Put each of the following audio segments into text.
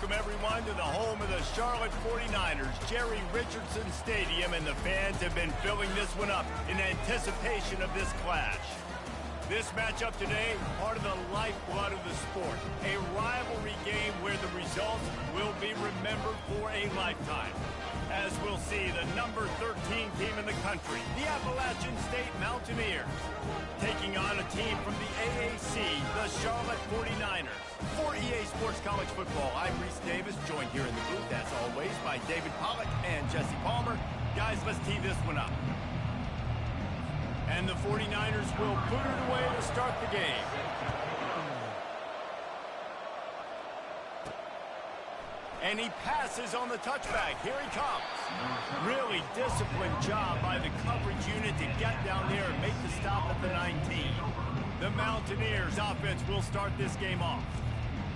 welcome everyone to the home of the Charlotte 49ers, Jerry Richardson Stadium, and the fans have been filling this one up in anticipation of this clash. This matchup today, part of the lifeblood of the sport, a rivalry game where the results will be remembered for a lifetime. As we'll see, the number 13 team in the country, the Appalachian State Mountaineers, taking on a team from the AAC, the Charlotte 49ers. For EA Sports College Football, I'm Reese Davis, joined here in the booth, as always, by David Pollack and Jesse Palmer. Guys, let's tee this one up. And the 49ers will put it away to start the game. And he passes on the touchback. Here he comes. Really disciplined job by the coverage unit to get down there and make the stop at the 19. The Mountaineers offense will start this game off.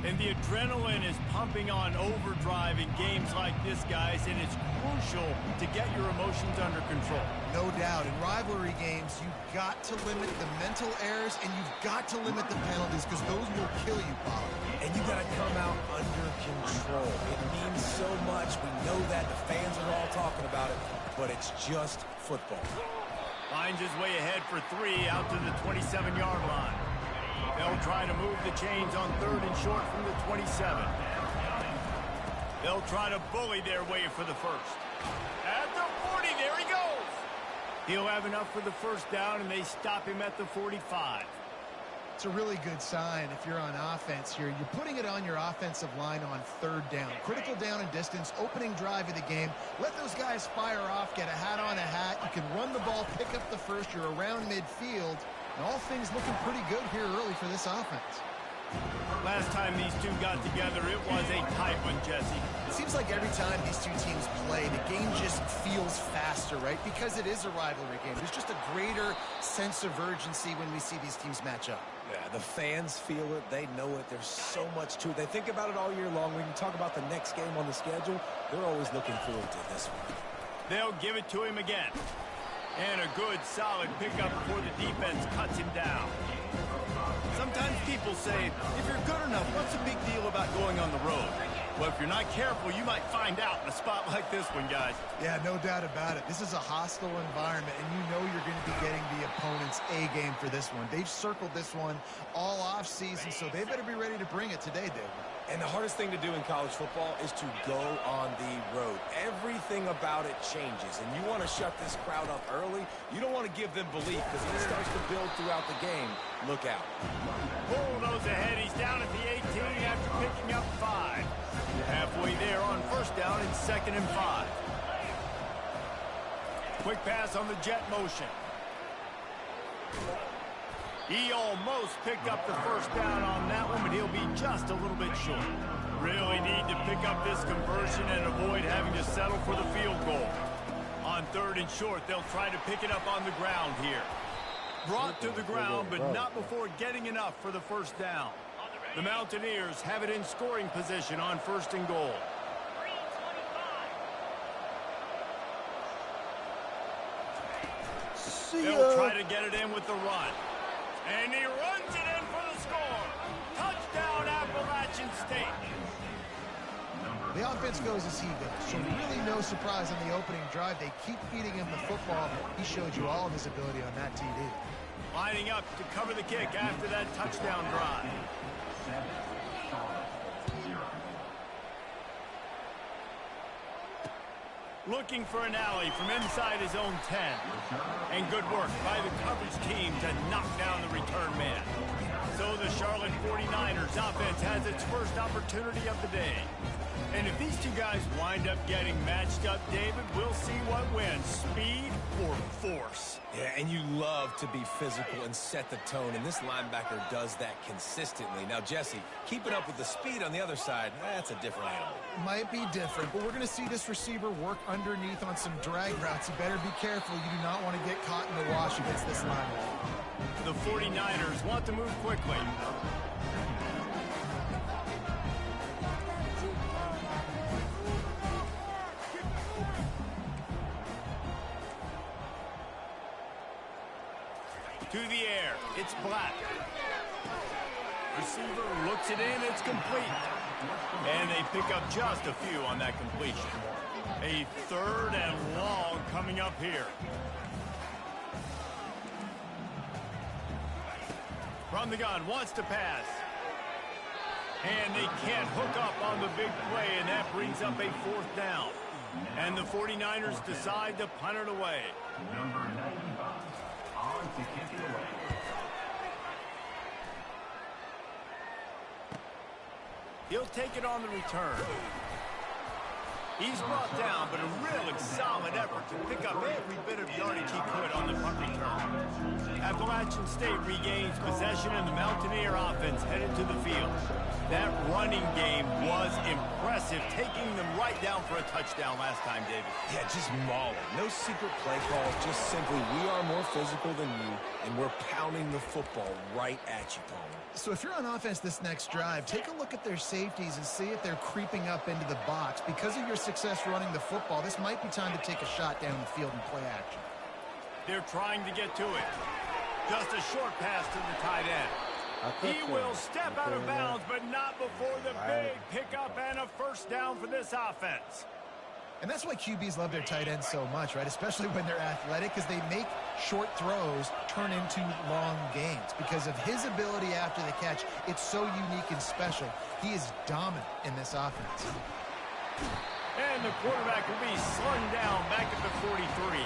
And the adrenaline is pumping on overdrive in games like this, guys, and it's crucial to get your emotions under control. No doubt. In rivalry games, you've got to limit the mental errors, and you've got to limit the penalties, because those will kill you, Bob. And you got to come out under control. It means so much. We know that. The fans are all talking about it, but it's just football. Finds his way ahead for 3 out to the 27-yard line. They'll try to move the chains on 3rd and short from the 27. They'll try to bully their way for the first. At the 40, there he goes. He'll have enough for the first down, and they stop him at the 45. It's a really good sign if you're on offense here. You're putting it on your offensive line on 3rd down. Critical down and distance, opening drive of the game. Let those guys fire off, get a hat on a hat. You can run the ball, pick up the first. You're around midfield. And all things looking pretty good here early for this offense. Last time these two got together, it was a tight one, Jesse. It seems like every time these two teams play, the game just feels faster, right? Because it is a rivalry game. There's just a greater sense of urgency when we see these teams match up. Yeah, the fans feel it. They know it. There's so much to it. They think about it all year long. We can talk about the next game on the schedule. They're always looking forward to this one. They'll give it to him again. And a good, solid pickup before the defense cuts him down. Sometimes people say, if you're good enough, what's the big deal about going on the road? Well, if you're not careful, you might find out in a spot like this one, guys. Yeah, no doubt about it. This is a hostile environment, and you know you're going to be getting the opponent's A game for this one. They've circled this one all off season, so they better be ready to bring it today, David. And the hardest thing to do in college football is to go on the road. Everything about it changes, and you want to shut this crowd up early. You don't want to give them belief, because if it starts to build throughout the game, look out. Bullnose ahead. He's down at the 18 after picking up 5. Halfway there on first down and 2nd and 5. Quick pass on the jet motion. He almost picked up the first down on that one, but he'll be just a little bit short. Really need to pick up this conversion and avoid having to settle for the field goal. On 3rd and short, they'll try to pick it up on the ground here. Brought to the ground, but not before getting enough for the first down. The Mountaineers have it in scoring position on 1st and goal. They'll try to get it in with the run. And he runs it in for the score. Touchdown, Appalachian State. The offense goes as he goes, so really no surprise on the opening drive. They keep feeding him the football. He showed you all of his ability on that TD. Lining up to cover the kick after that touchdown drive. Looking for an alley from inside his own 10. And good work by the coverage team to knock down the return man. So the Charlotte 49ers offense has its first opportunity of the day. And if these two guys wind up getting matched up, David, we'll see what wins, speed or force. Yeah, and you love to be physical and set the tone, and this linebacker does that consistently. Now, Jesse, keeping up with the speed on the other side, that's a different animal. Might be different, but we're going to see this receiver work underneath on some drag routes. You better be careful. You do not want to get caught in the wash against this linebacker. The 49ers want to move quickly. To the air, it's Black. Receiver looks it in, it's complete. And they they pick up just a few on that completion. A 3rd and long coming up here. From the gun, wants to pass. And they can't hook up on the big play, and that brings up a 4th down. And the 49ers decide to punt it away. Number 95 on to kick it away. He'll take it on the return. He's brought down, but a really solid effort to pick up every bit of yardage he could on the punt return. Appalachian State regains possession, and the Mountaineer offense headed to the field. That running game was impressive, taking them right down for a touchdown last time, David. Yeah, just mauling. No secret play calls, just simply we are more physical than you, and we're pounding the football right at you, Palmer. So if you're on offense this next drive, take a look at their safeties and see if they're creeping up into the box. Because of your success running the football, this might be time to take a shot down the field and play action. They're trying to get to it. Just a short pass to the tight end. He will step out of bounds, but not before the big pickup and a 1st down for this offense. And that's why QBs love their tight ends so much, right? Especially when they're athletic, because they make short throws turn into long gains. Because of his ability after the catch, it's so unique and special. He is dominant in this offense. And the quarterback will be slung down back at the 43.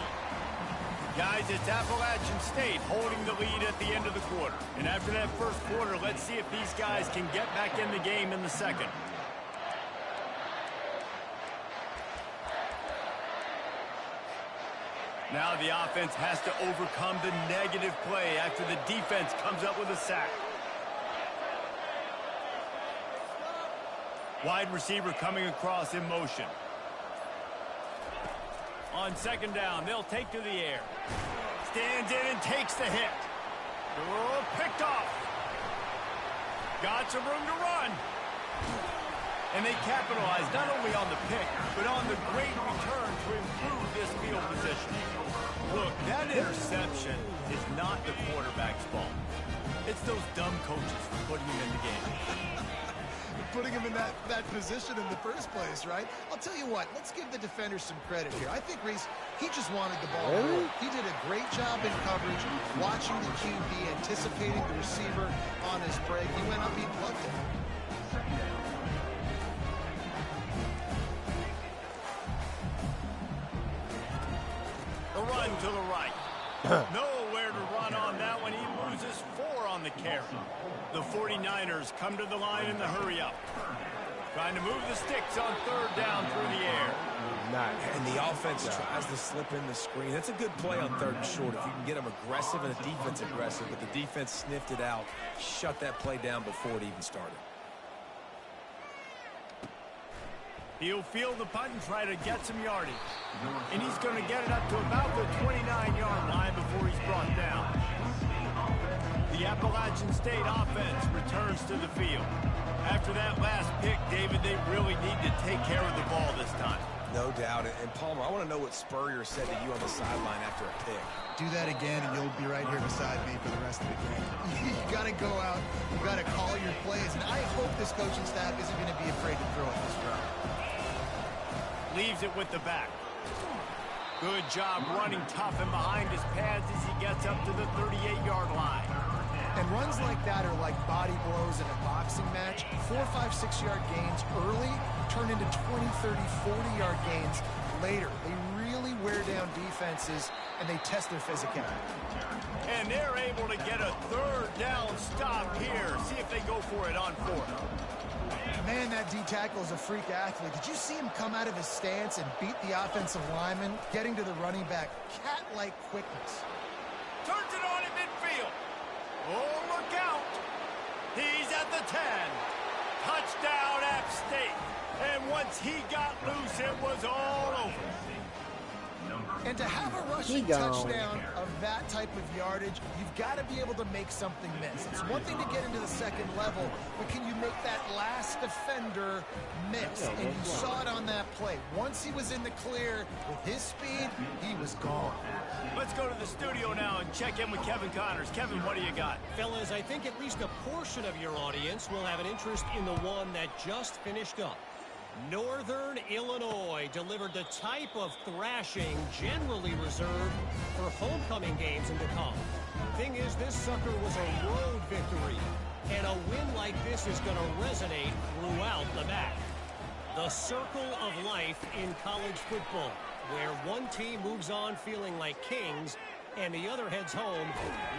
Guys, it's Appalachian State holding the lead at the end of the quarter. And after that first quarter, let's see if these guys can get back in the game in the second. Now the offense has to overcome the negative play after the defense comes up with a sack. Wide receiver coming across in motion. On 2nd down, they'll take to the air. Stands in and takes the hit. Oh, picked off. Got some room to run. And they capitalize not only on the pick, but on the great return to improve this field position. Look, that interception is not the quarterback's fault. It's those dumb coaches for putting him in the game. Putting him in that position in the first place, right? I'll tell you what, let's give the defender some credit here. I think Reese, he just wanted the ball. Really? He did a great job in coverage, watching the QB, anticipating the receiver on his break. He went up, he plugged it. A run to the right. Nowhere to run on that one. He loses 4 on the carry. The 49ers come to the line in the hurry-up. Trying to move the sticks on 3rd down through the air. And the offense tries to slip in the screen. That's a good play on 3rd and short. If you can get them aggressive and the defense aggressive, but the defense sniffed it out, shut that play down before it even started. He'll field the punt and try to get some yardage. And he's going to get it up to about the 29-yard line before he's brought down. The Appalachian State offense returns to the field. After that last pick, David, they really need to take care of the ball this time. No doubt. And Palmer, I want to know what Spurrier said to you on the sideline after a pick. Do that again, and you'll be right here beside me for the rest of the game. You got to go out. You got to call your plays. And I hope this coaching staff isn't going to be afraid to throw it this route. Leaves it with the back. Good job running tough and behind his pads as he gets up to the 38-yard line. And runs like that are like body blows in a boxing match. 4, 5, 6-yard gains early turn into 20, 30, 40-yard gains later. They really wear down defenses, and they test their physicality. And they're able to get a 3rd down stop here. See if they go for it on 4th. Man, that D-tackle is a freak athlete. Did you see him come out of his stance and beat the offensive lineman, getting to the running back? Cat-like quickness. Turns it on in midfield. Oh, look out. He's at the 10. Touchdown, App State. And once he got loose, it was all over. And to have a rushing touchdown of that type of yardage, you've got to be able to make something miss. It's one thing to get into the second level, but can you make that last defender miss? And you saw it on that play. Once he was in the clear with his speed, he was gone. Let's go to the studio now and check in with Kevin Connors. Kevin, what do you got? Fellas, I think at least a portion of your audience will have an interest in the one that just finished up. Northern Illinois delivered the type of thrashing generally reserved for homecoming games and to come. Thing is, this sucker was a road victory, and a win like this is going to resonate throughout the MAC. The circle of life in college football, where one team moves on feeling like kings and the other heads home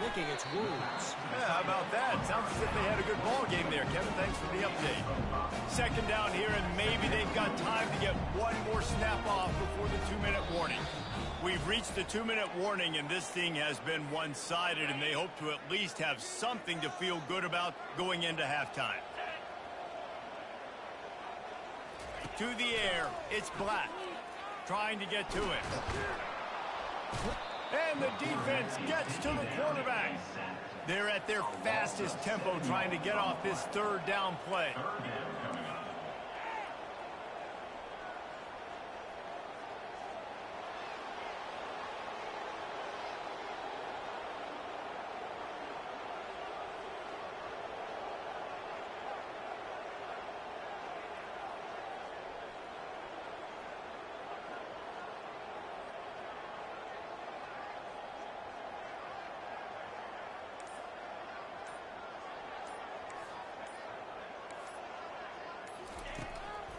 licking its wounds. Yeah, how about that? Sounds as if they had a good ball game there, Kevin. Thanks for the update. Second down here, and maybe they've got time to get one more snap off before the 2-minute warning. We've reached the 2-minute warning, and this thing has been one-sided, and they hope to at least have something to feel good about going into halftime. To the air, it's Black, trying to get to it. And the defense gets to the quarterback. They're at their fastest tempo trying to get off this third down play.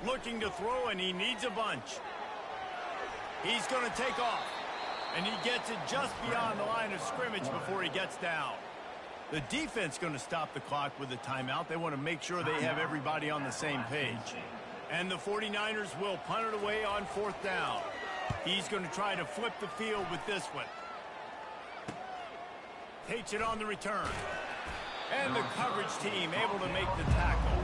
Looking to throw, and he needs a bunch. He's going to take off, and he gets it just beyond the line of scrimmage before he gets down. The defense going to stop the clock with a timeout. They want to make sure they have everybody on the same page. And the 49ers will punt it away on 4th down. He's going to try to flip the field with this one. Takes it on the return. And the coverage team able to make the tackle.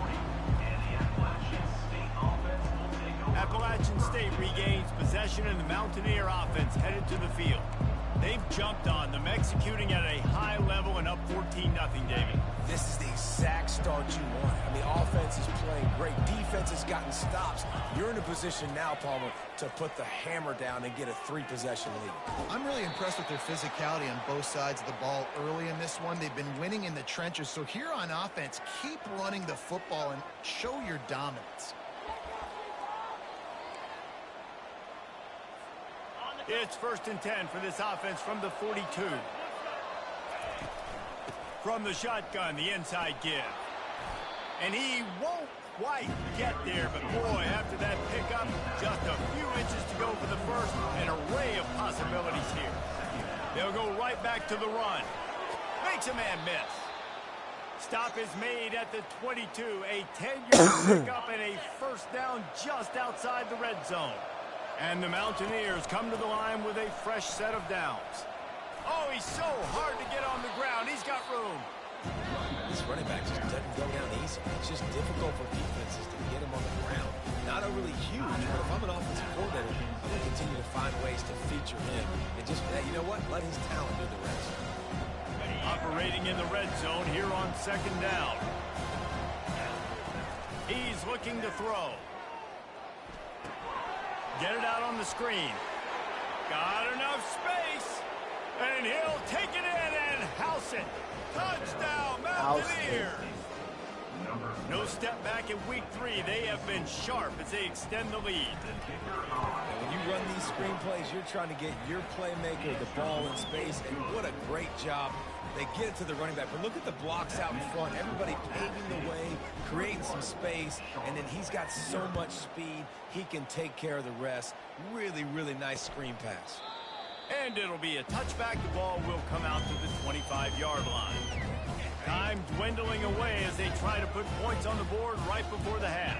Appalachian State regains possession, and the Mountaineer offense headed to the field. They've jumped on them, executing at a high level and up 14-0, David. This is the exact start you want. I mean, offense is playing great. Defense has gotten stops. You're in a position now, Palmer, to put the hammer down and get a 3-possession lead. I'm really impressed with their physicality on both sides of the ball early in this one. They've been winning in the trenches. So here on offense, keep running the football and show your dominance. It's 1st and 10 for this offense from the 42. From the shotgun, the inside give. And he won't quite get there, but boy, after that pickup, just a few inches to go for the first. An array of possibilities here. They'll go right back to the run. Makes a man miss. Stop is made at the 22. A 10-yard pickup and a 1st down just outside the red zone. And the Mountaineers come to the line with a fresh set of downs. Oh, he's so hard to get on the ground. He's got room. This running back just doesn't go down easy. It's just difficult for defenses to get him on the ground. Not overly huge, but if I'm an offensive coordinator, I'm going to continue to find ways to feature him. And just, you know what? Let his talent do the rest. Operating in the red zone here on 2nd down. He's looking to throw. Get it out on the screen. Got enough space. And he'll take it in and house it. Touchdown, Mountaineers. No step back in week 3. They have been sharp as they extend the lead. And when you run these screen plays, you're trying to get your playmaker the ball in space. And what a great job. They get it to the running back. But look at the blocks out in front. Everybody paving the way, creating some space. And then he's got so much speed, he can take care of the rest. Really, really nice screen pass. And it'll be a touchback. The ball will come out to the 25-yard line. Time dwindling away as they try to put points on the board right before the half.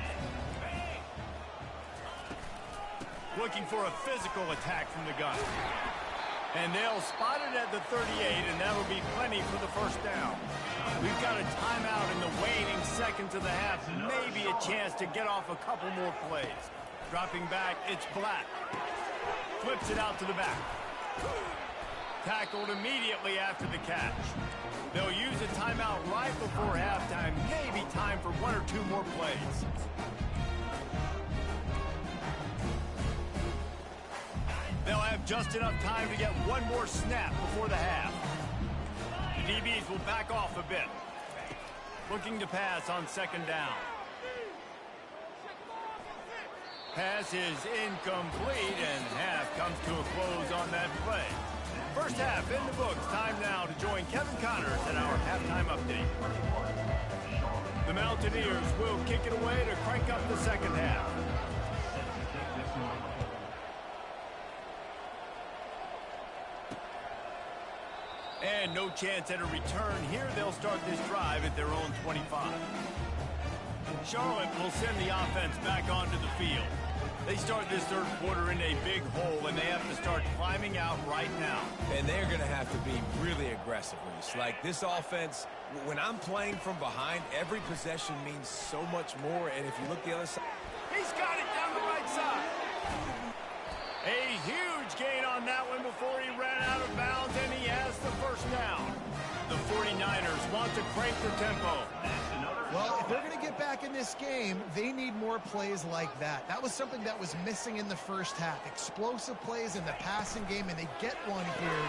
Looking for a physical attack from the gun. And they'll spot it at the 38, and that'll be plenty for the 1st down. We've got a timeout in the waning seconds of the half. Maybe a chance to get off a couple more plays. Dropping back, it's Black. Flips it out to the back. Tackled immediately after the catch. They'll use a timeout right before halftime. Maybe time for 1 or 2 more plays. They'll have just enough time to get one more snap before the half. The DBs will back off a bit. Looking to pass on 2nd down. Pass is incomplete, and half comes to a close on that play. First half in the books. Time now to join Kevin Connors in our halftime update. The Mountaineers will kick it away to crank up the second half. And no chance at a return here. They'll start this drive at their own 25. Charlotte will send the offense back onto the field. They start this third quarter in a big hole, and they have to start climbing out right now. And they're going to have to be really aggressive, Reese. Like, this offense, when I'm playing from behind, every possession means so much more. And if you look the other side... He's got it down the right side. A huge gain on that one before he ran out of bounds, and he has the first down. The 49ers want to crank the tempo. Well, if they're going to get back in this game, they need more plays like that. That was something that was missing in the first half. Explosive plays in the passing game, and they get one here,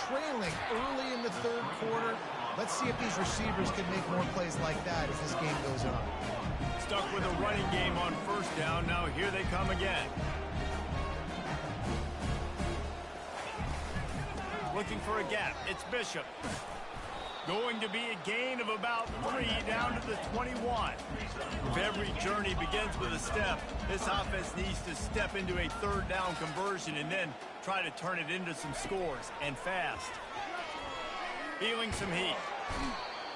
trailing early in the third quarter. Let's see if these receivers can make more plays like that as this game goes on. Stuck with a running game on first down. Now here they come again. Looking for a gap. It's Bishop. Going to be a gain of about 3 down to the 21. If every journey begins with a step, this offense needs to step into a third down conversion and then try to turn it into some scores, and fast. Feeling some heat.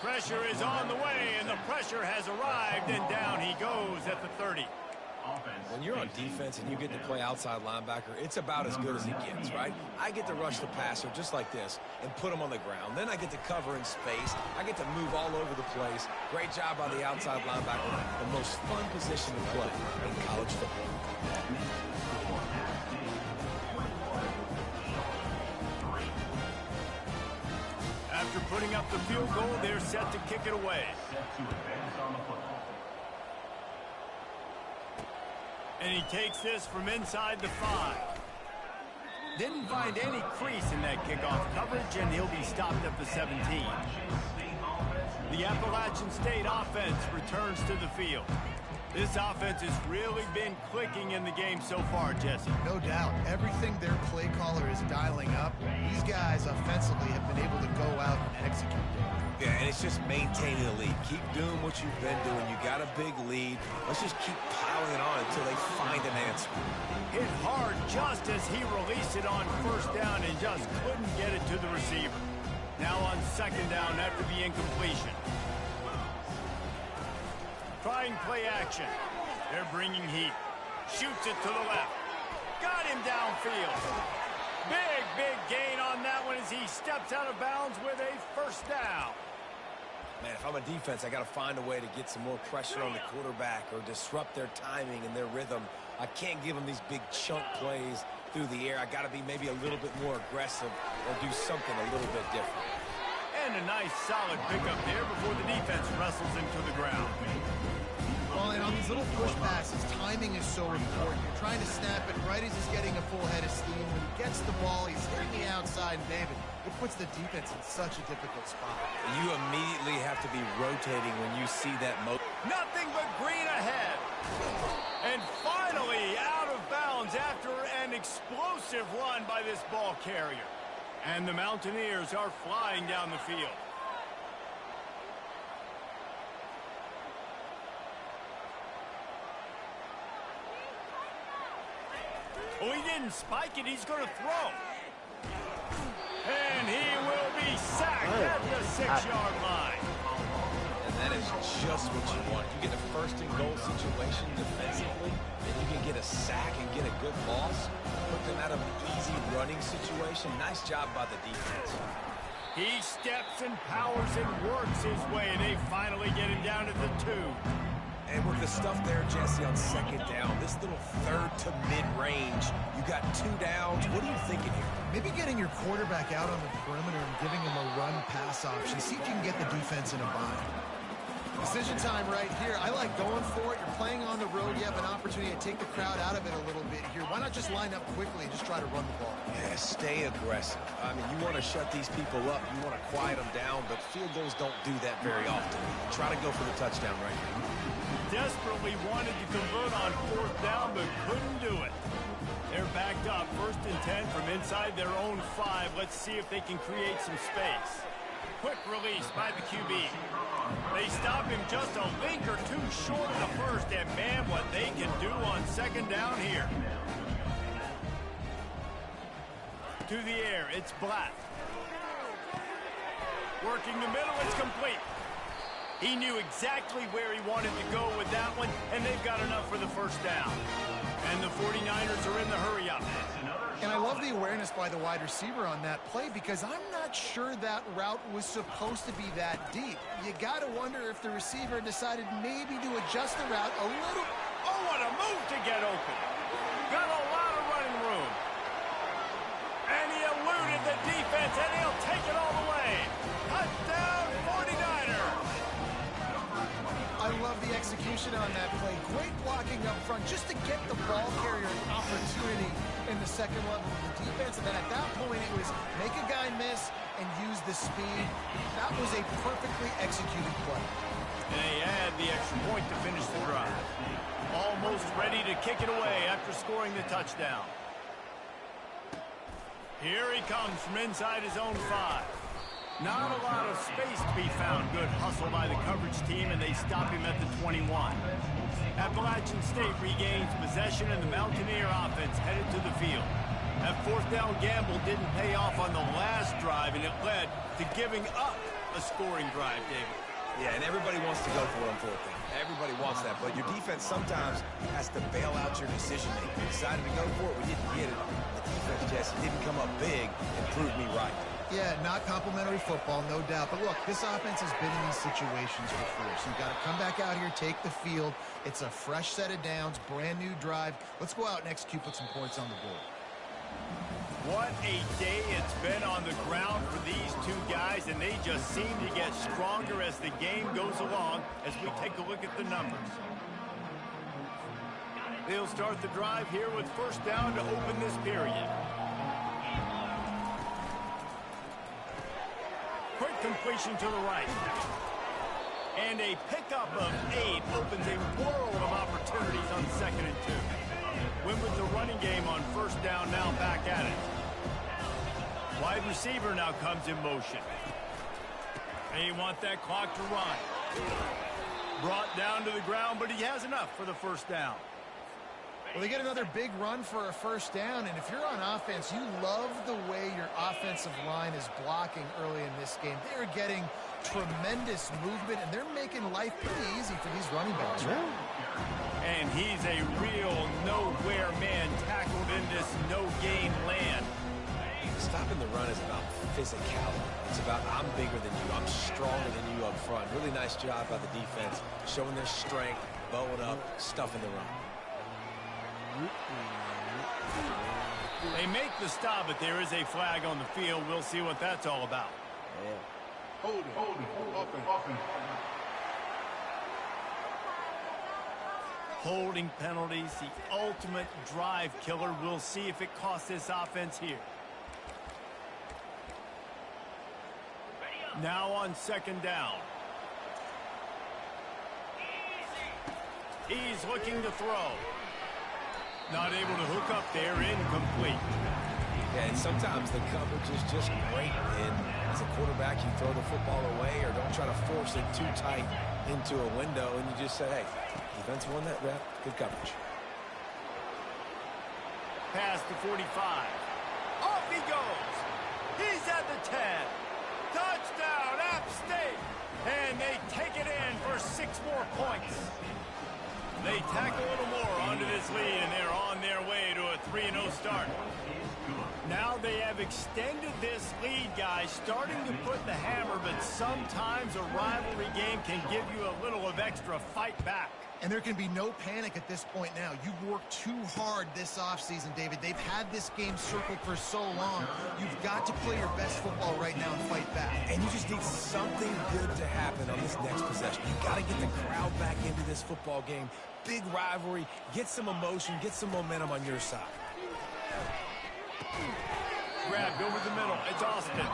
Pressure is on the way, and the pressure has arrived, and down he goes at the 30. When you're on defense and you get to play outside linebacker, it's about as good as it gets, right? I get to rush the passer just like this and put him on the ground. Then I get to cover in space. I get to move all over the place. Great job by the outside linebacker. The most fun position to play in college football. After putting up the field goal, they're set to kick it away. And he takes this from inside the 5. Didn't find any crease in that kickoff coverage, and he'll be stopped at the 17. The Appalachian State offense returns to the field. This offense has really been clicking in the game so far, Jesse. No doubt. Everything their play caller is dialing up, these guys offensively have been able to go out and execute. Yeah, and it's just maintaining the lead. Keep doing what you've been doing. You got a big lead. Let's just keep piling it on until they find an answer. Hit hard just as he released it on first down and just couldn't get it to the receiver. Now on second down after the incompletion. Trying play action. They're bringing heat. Shoots it to the left. Got him downfield. Big gain on that one as he steps out of bounds with a first down. Man, if I'm a defense, I got to find a way to get some more pressure on the quarterback or disrupt their timing and their rhythm. I can't give them these big chunk plays through the air. I got to be maybe a little bit more aggressive or do something a little bit different. And a nice solid pickup there before the defense wrestles him to the ground. Well, and on these little push passes, timing is so important. You're trying to snap it right as he's getting a full head of steam. When he gets the ball, he's hitting the outside, and David, it puts the defense in such a difficult spot. You immediately have to be rotating when you see that Nothing but green ahead. And finally out of bounds after an explosive run by this ball carrier. And the Mountaineers are flying down the field. Oh, he didn't spike it. He's going to throw. And he will be sacked at the 6-yard line. And that is just what you want. You get a first and goal situation defensively, and you can get a sack and get a good loss. Put them out of an easy running situation. Nice job by the defense. He steps and powers and works his way, and they finally get him down to the 2. And with the stuff there, Jesse, on second down, this little third to mid-range, you got 2 downs. What are you thinking here? Maybe getting your quarterback out on the perimeter and giving him a run-pass option. See if you can get the defense in a bind. Decision time right here. I like going for it. You're playing on the road. You have an opportunity to take the crowd out of it a little bit here. Why not just line up quickly and just try to run the ball? Yeah, stay aggressive. I mean, you want to shut these people up. You want to quiet them down, but field goals don't do that very often. Try to go for the touchdown right here. Desperately wanted to convert on fourth down, but couldn't 10 from inside their own 5. Let's see if they can create some space. Quick release by the QB. They stop him just a link or two short of the first, and man, what they can do on second down here. To the air, it's Black. Working the middle, it's complete. He knew exactly where he wanted to go with that one, and they've got enough for the first down. And the 49ers are in the hurry-up. And I love the awareness by the wide receiver on that play because I'm not sure that route was supposed to be that deep. You got to wonder if the receiver decided maybe to adjust the route a little. Oh, what a move to get open. Got a lot of running room. And he eluded the defense, and he'll take it all the way. Touchdown, 49ers. I love the execution on that play. Great blocking up front just to get the ball carrier an opportunity in the second level of the defense. And then at that point, it was make a guy miss and use the speed. That was a perfectly executed play. And they add the extra point to finish the drive. Almost ready to kick it away after scoring the touchdown. Here he comes from inside his own 5. Not a lot of space to be found. Good hustle by the coverage team, and they stop him at the 21. Appalachian State regains possession, and the Mountaineer offense headed to the field. That fourth down gamble didn't pay off on the last drive, and it led to giving up a scoring drive, David. Yeah, and everybody wants to go for it on fourth down. Everybody wants that, but your defense sometimes has to bail out your decision-making. We decided to go for it. We didn't get it. The defense just didn't come up big and prove me right. Yeah, not complimentary football, no doubt. But look, this offense has been in these situations before. So you've got to come back out here, take the field. It's a fresh set of downs, brand new drive. Let's go out and execute, put some points on the board. What a day it's been on the ground for these two guys, and they just seem to get stronger as the game goes along as we take a look at the numbers. They'll start the drive here with first down to open this period. Quick completion to the right. And a pickup of 8 opens a world of opportunities on 2nd and 2. Win with the running game on first down, now back at it. Wide receiver now comes in motion. They want that clock to run. Brought down to the ground, but he has enough for the first down. Well, they get another big run for a first down, and if you're on offense, you love the way your offensive line is blocking early in this game. They're getting tremendous movement, and they're making life pretty easy for these running backs, right? And he's a real nowhere man tackled in this no-gain land. Stopping the run is about physicality. It's about I'm bigger than you, I'm stronger than you up front. Really nice job by the defense, showing their strength, bowing up, stuffing the run. They make the stop, but there is a flag on the field. We'll see what that's all about. Hold it. Holding penalties, the ultimate drive killer. We'll see if it costs this offense here. Now on second down. He's looking to throw. Not able to hook up there, incomplete. Yeah, and sometimes the coverage is just great. And as a quarterback, you throw the football away or don't try to force it too tight into a window, and you just say, hey, defense won that rep, good coverage. Pass to 45. Off he goes. He's at the 10. Touchdown, App State. And they take it in for 6 more points. They tack a little more onto this lead, and they're on their way to a 3-0 start. Now they have extended this lead, guys, starting to put the hammer, but sometimes a rivalry game can give you a little of extra fight back. And there can be no panic at this point now. You've worked too hard this offseason, David. They've had this game circled for so long. You've got to play your best football right now and fight back. And you just need something good to happen on this next possession. You got to get the crowd back into this football game. Big rivalry. Get some emotion. Get some momentum on your side. grabbed over the middle. It's Austin.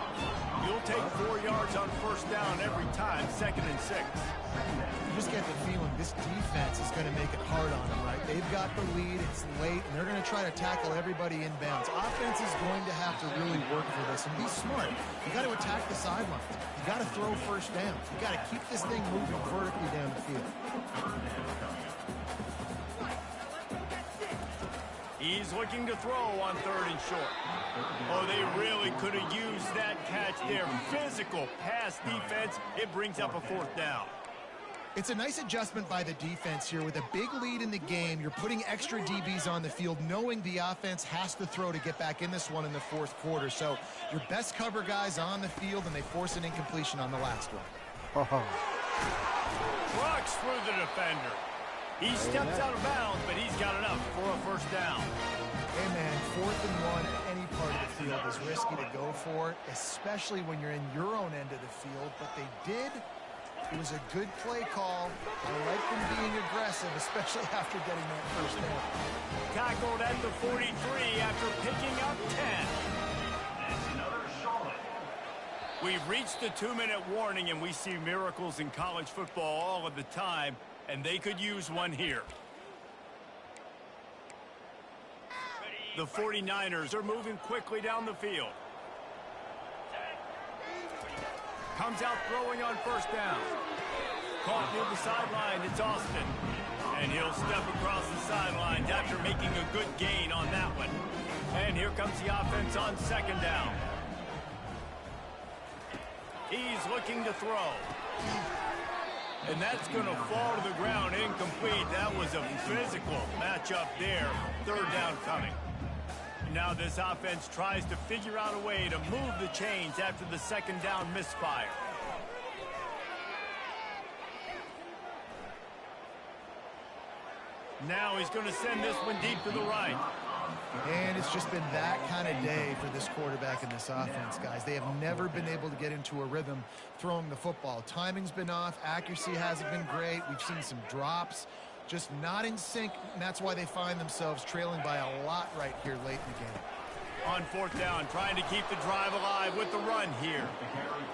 He'll take 4 yards on first down every time, 2nd and 6. You just get the feeling this defense is going to make it hard on them, right? They've got the lead, it's late, and they're going to try to tackle everybody inbounds. Offense is going to have to really work for this and be smart. You got to attack the sidelines. You got to throw first downs. You got to keep this thing moving vertically down the field. He's looking to throw on 3rd and short. Oh, they really could have used that catch there. Physical pass defense. It brings up a 4th down. It's a nice adjustment by the defense here. With a big lead in the game, you're putting extra DBs on the field, knowing the offense has to throw to get back in this one in the 4th quarter. So your best cover guys on the field, and they force an incompletion on the last one. Trucks through the defender. He steps out of bounds, but he's got enough for a first down. Hey, man, 4th and 1 at any part of the field is risky to go for, especially when you're in your own end of the field. But they did. It was a good play call. I like them being aggressive, especially after getting that first down. Tackled at the 43 after picking up 10. That's another Charlotte. We've reached the 2-minute warning, and we see miracles in college football all of the time, and they could use one here. The 49ers are moving quickly down the field. Comes out throwing on first down. Caught near the sideline, it's Austin. And he'll step across the sidelines after making a good gain on that one. And here comes the offense on 2nd down. He's looking to throw. And that's going to fall to the ground incomplete. That was a physical matchup there. 3rd down coming. Now this offense tries to figure out a way to move the chains after the 2nd down misfire. Now he's going to send this one deep to the right. And it's just been that kind of day for this quarterback and this offense, guys. They have never been able to get into a rhythm throwing the football. Timing's been off. Accuracy hasn't been great. We've seen some drops. Just not in sync, and that's why they find themselves trailing by a lot right here late in the game. On 4th down, trying to keep the drive alive with the run here.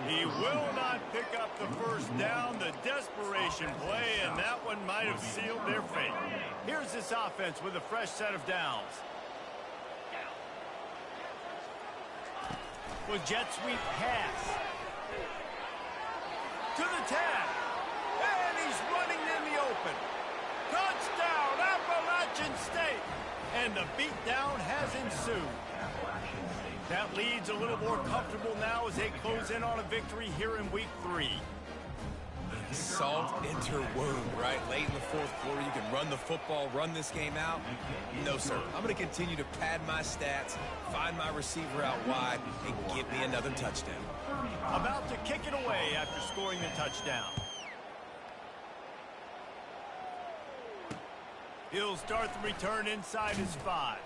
He will not pick up the first down. The desperation play, and that one might have sealed their fate. Here's this offense with a fresh set of downs. With jet sweep pass. To the 10. And he's running in the open. Touchdown, Appalachian State! And the beatdown has ensued. That lead's a little more comfortable now as they close in on a victory here in Week 3. Salt into wound, right? Late in the 4th quarter, you can run the football, run this game out. No, sir. I'm going to continue to pad my stats, find my receiver out wide, and get me another touchdown. About to kick it away after scoring the touchdown. He'll start the return inside his 5.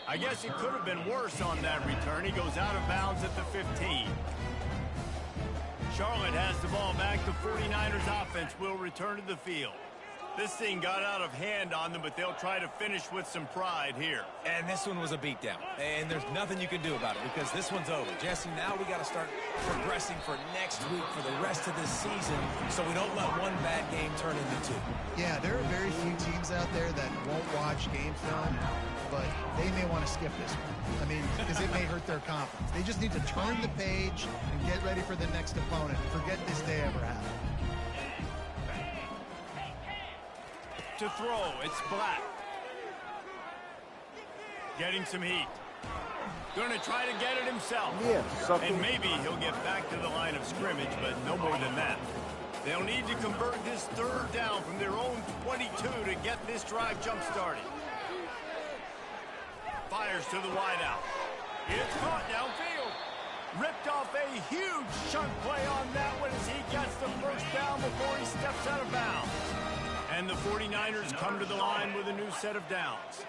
I guess it could have been worse on that return. He goes out of bounds at the 15. Charlotte has the ball back. The 49ers offense will return to the field. This thing got out of hand on them, but they'll try to finish with some pride here. And this one was a beatdown. And there's nothing you can do about it because this one's over. Jesse, now we got to start progressing for next week for the rest of this season so we don't let one bad game turn into 2. Yeah, there are very few teams out there that won't watch game film, but they may want to skip this one. I mean, because it may hurt their confidence. They just need to turn the page and get ready for the next opponent. Forget this day ever happened. To throw, it's Black. Getting some heat. Going to try to get it himself. And maybe he'll get back to the line of scrimmage, but no more than that. They'll need to convert this 3rd down from their own 22 to get this drive jump-started. Fires to the wideout. It's caught downfield. Ripped off a huge chunk play on that one as he gets the first down before he steps out of bounds. And the 49ers come to the line with a new set of downs.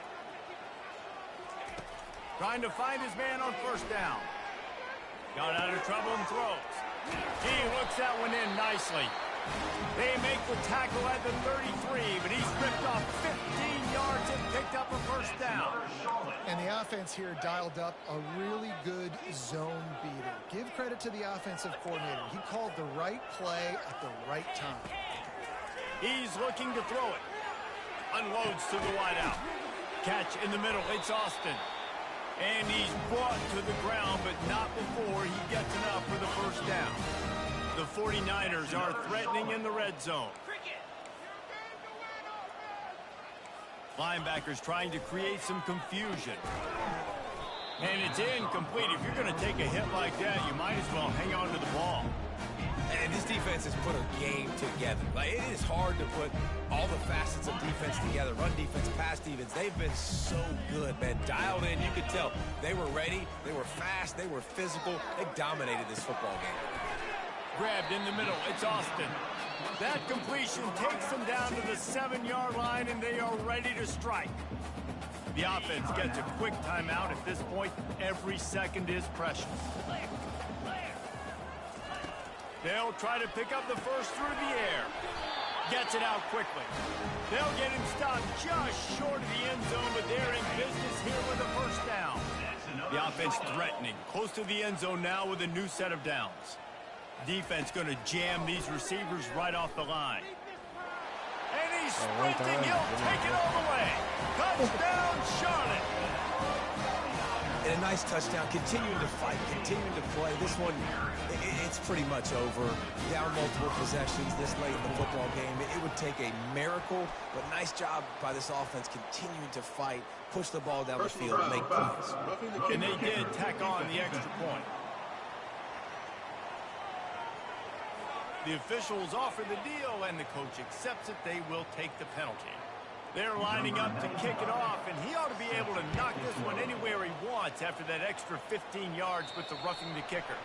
Trying to find his man on first down. Got out of trouble and throws. He hooks that one in nicely. They make the tackle at the 33, but he's ripped off 15 yards and picked up a first down. And the offense here dialed up a really good zone beater. Give credit to the offensive coordinator. He called the right play at the right time. He's looking to throw it. Unloads to the wideout. Catch in the middle. It's Austin. And he's brought to the ground, but not before he gets enough for the first down. The 49ers are threatening in the red zone. Linebackers trying to create some confusion. And it's incomplete. If you're going to take a hit like that, you might as well hang on to the ball. And this defense has put a game together. Like, it is hard to put all the facets of defense together. Run defense, pass defense. They've been so good, man. Dialed in. You could tell they were ready. They were fast. They were physical. They dominated this football game. Grabbed in the middle. It's Austin. That completion takes them down to the 7-yard line, and they are ready to strike. The offense gets a quick timeout. At this point, every second is precious. They'll try to pick up the first through the air. Gets it out quickly. They'll get him stopped just short of the end zone, but they're in business here with a first down. The offense threatening. Close to the end zone now with a new set of downs. Defense going to jam these receivers right off the line. And he's sprinting. He'll take it all the way. Touchdown, Charlotte. And a nice touchdown. Continuing to fight, continuing to play. This one, it's pretty much over. Down multiple possessions this late in the football game. It would take a miracle, but nice job by this offense continuing to fight, push the ball down the field, make plays. And they did tack on the extra point. The officials offer the deal, and the coach accepts it. They will take the penalty. They're lining up to kick it off, and he ought to be able to knock this one anywhere he wants after that extra 15 yards with the roughing the kicker.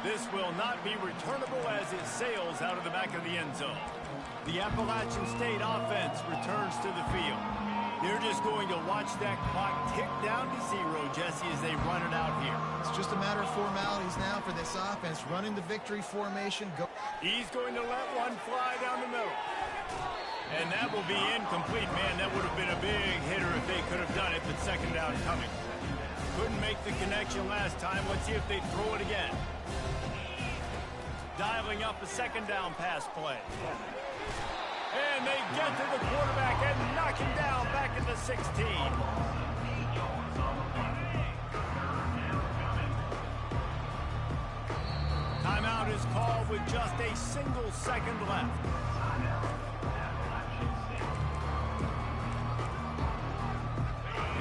This will not be returnable as it sails out of the back of the end zone. The Appalachian State offense returns to the field. They're just going to watch that clock tick down to 0, Jesse, as they run it out here. It's just a matter of formalities now for this offense, running the victory formation. He's going to let one fly down the middle. And that will be incomplete. Man, that would have been a big hitter if they could have done it, but second down coming. Couldn't make the connection last time. Let's see if they throw it again. Dialing up a second down pass play. And they get to the quarterback and knock him down back at the 16. Timeout is called with just a single second left.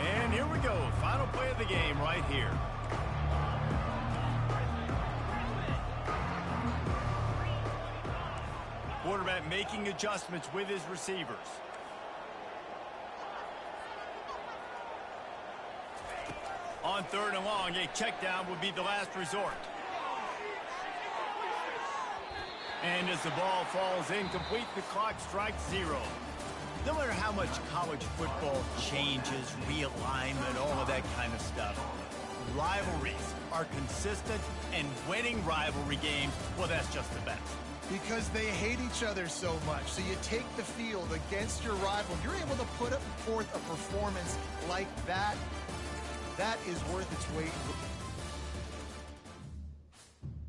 And here we go. Final play of the game right here. Quarterback making adjustments with his receivers. On third and long, a check down would be the last resort. And as the ball falls incomplete, the clock strikes 0. No matter how much college football changes, realignment, all of that kind of stuff, rivalries are consistent, and winning rivalry games, well, that's just the best. Because they hate each other so much. So you take the field against your rival. You're able to put forth a performance like that. That is worth its weight.